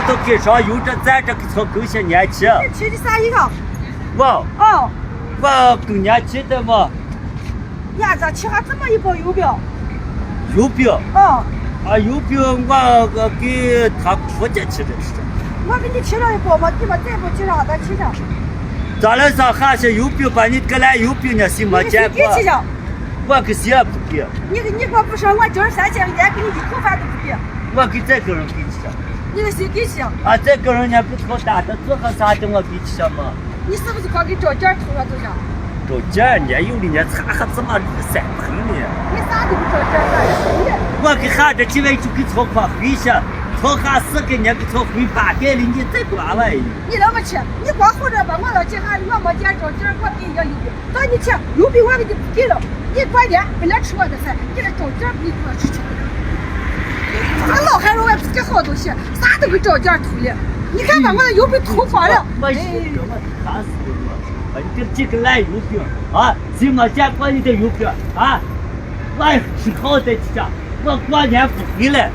都给上有这咱这个草够些年轻。你吃的啥一个？我哦，我更年轻的嘛，呀，这吃还这么一包油饼？油饼哦，啊，油饼我给他出去吃的吃的。我给你吃了一包嘛，你们再不吃上，咱吃上。咱来上还是油饼吧？你给来油饼呢？谁没见过？你吃上。我给谁也不给。你给我不说，我今儿3000块钱给你一口饭都不给。我给这个人给吃上。你给谁给吃？啊，这个人家不操蛋的，做个啥的我给吃上嘛。你是不是光给找件头上头上？找件呢，有的呢，擦还怎么3盆呢？你啥都不找件干我给喊着几位就给草花回下，草下4个人给草回8袋里，你再多玩意。你那么吃，你光护着吧，我老去喊我没见找件，我给一个油饼，到你吃油饼我给你不给了，你过年本来吃我的菜，你这找件给你多吃。俺老汉人我也不给好东西，啥都给找件图了。你看把我的油饼涂黄了。我馋死我！你这几个烂油饼啊，谁没见过你的油饼啊？我吃好再吃，我过年不回来。